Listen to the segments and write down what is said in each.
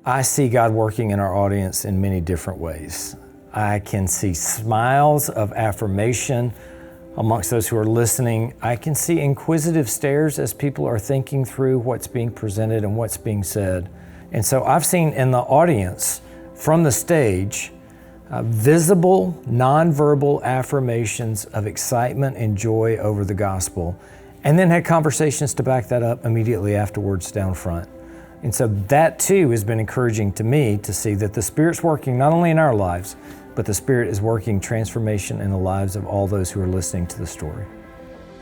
I see God working in our audience in many different ways. I can see smiles of affirmation amongst those who are listening. I can see inquisitive stares as people are thinking through what's being presented and what's being said. And so I've seen in the audience, from the stage, visible, nonverbal affirmations of excitement and joy over the gospel, and then had conversations to back that up immediately afterwards down front. And so that too has been encouraging to me to see that the Spirit's working not only in our lives, but the Spirit is working transformation in the lives of all those who are listening to the story.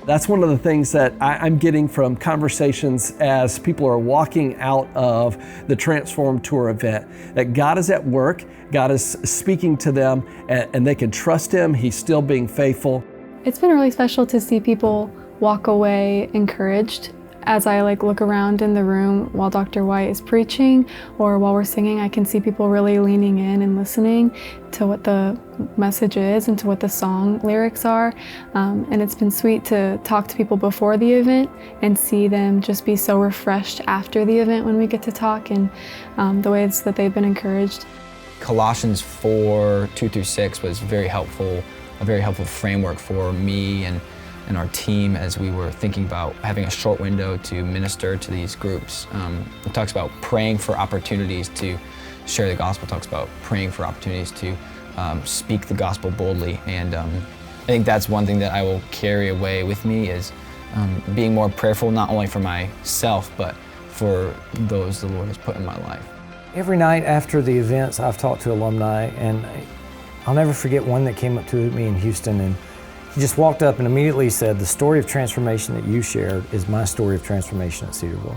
That's one of the things that I'm getting from conversations as people are walking out of the Transform Tour event, that God is at work, God is speaking to them, and they can trust Him. He's still being faithful. It's been really special to see people walk away encouraged. As I look around in the room while Dr. White is preaching or while we're singing, I can see people really leaning in and listening to what the message is and to what the song lyrics are. And it's been sweet to talk to people before the event and see them just be so refreshed after the event when we get to talk, and the ways that they've been encouraged. Colossians 4:2-6 was very helpful, a very helpful framework for me and our team as we were thinking about having a short window to minister to these groups. It talks about praying for opportunities to share the gospel, it talks about praying for opportunities to speak the gospel boldly. And I think that's one thing that I will carry away with me is being more prayerful, not only for myself, but for those the Lord has put in my life. Every night after the events, I've talked to alumni, and I'll never forget one that came up to me in Houston, and he just walked up and immediately said, "The story of transformation that you shared is my story of transformation at Cedarville."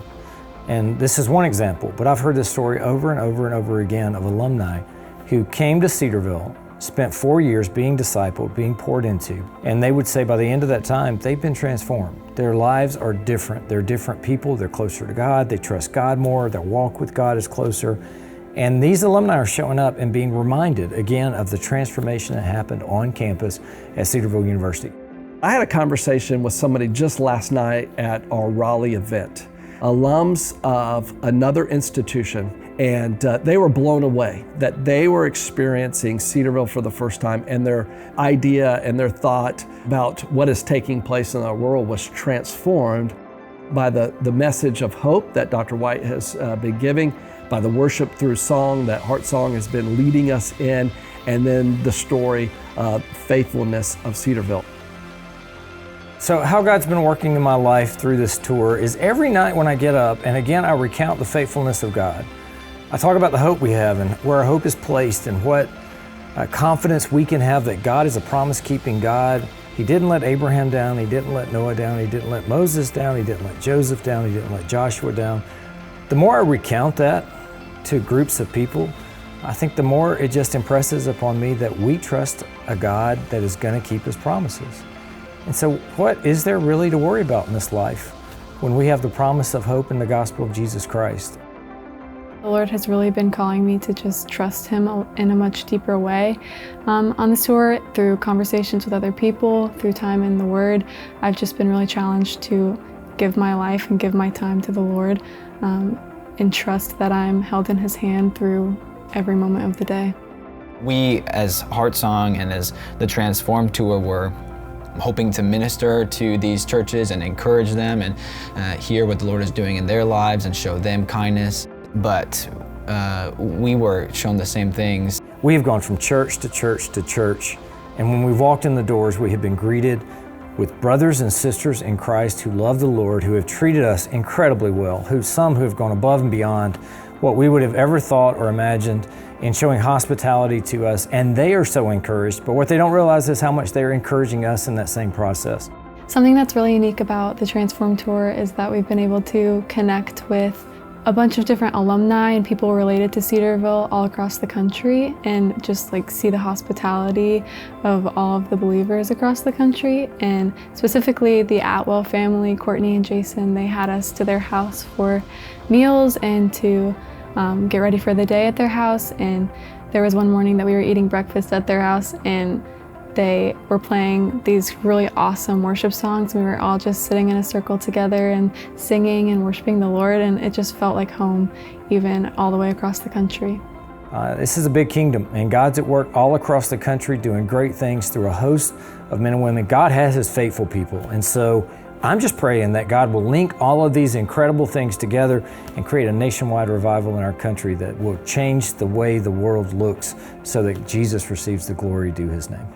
And this is one example, but I've heard this story over and over and over again of alumni who came to Cedarville, spent 4 years being discipled, being poured into, and they would say by the end of that time, they've been transformed. Their lives are different. They're different people. They're closer to God. They trust God more. Their walk with God is closer. And these alumni are showing up and being reminded again of the transformation that happened on campus at Cedarville University. I had a conversation with somebody just last night at our Raleigh event, alums of another institution, and they were blown away that they were experiencing Cedarville for the first time, and their idea and their thought about what is taking place in our world was transformed by the message of hope that Dr. White has been giving, by the worship through song that HEARTSONG has been leading us in, and then the story of faithfulness of Cedarville. So how God's been working in my life through this tour is every night when I get up, and again I recount the faithfulness of God. I talk about the hope we have and where our hope is placed and what confidence we can have that God is a promise-keeping God. He didn't let Abraham down, He didn't let Noah down, He didn't let Moses down, He didn't let Joseph down, He didn't let Joshua down. The more I recount that to groups of people, I think the more it just impresses upon me that we trust a God that is going to keep His promises. And so what is there really to worry about in this life when we have the promise of hope in the gospel of Jesus Christ? The Lord has really been calling me to just trust Him in a much deeper way. On this tour, through conversations with other people, through time in the Word, I've just been really challenged to give my life and give my time to the Lord, and trust that I'm held in His hand through every moment of the day. We, as HEARTSONG and as the Transform Tour, were hoping to minister to these churches and encourage them and hear what the Lord is doing in their lives and show them kindness. But we were shown the same things. We have gone from church to church to church, and when we walked in the doors, we have been greeted with brothers and sisters in Christ who love the Lord, who have treated us incredibly well, some who have gone above and beyond what we would have ever thought or imagined in showing hospitality to us, and they are so encouraged, but what they don't realize is how much they're encouraging us in that same process. Something that's really unique about the Transform Tour is that we've been able to connect with a bunch of different alumni and people related to Cedarville all across the country, and just see the hospitality of all of the believers across the country. And specifically the Atwell family, Courtney and Jason, they had us to their house for meals and to get ready for the day at their house. And there was one morning that we were eating breakfast at their house, and they were playing these really awesome worship songs. We were all just sitting in a circle together and singing and worshiping the Lord, and it just felt like home, even all the way across the country. This is a big kingdom, and God's at work all across the country doing great things through a host of men and women. God has His faithful people, and so I'm just praying that God will link all of these incredible things together and create a nationwide revival in our country that will change the way the world looks so that Jesus receives the glory due His name.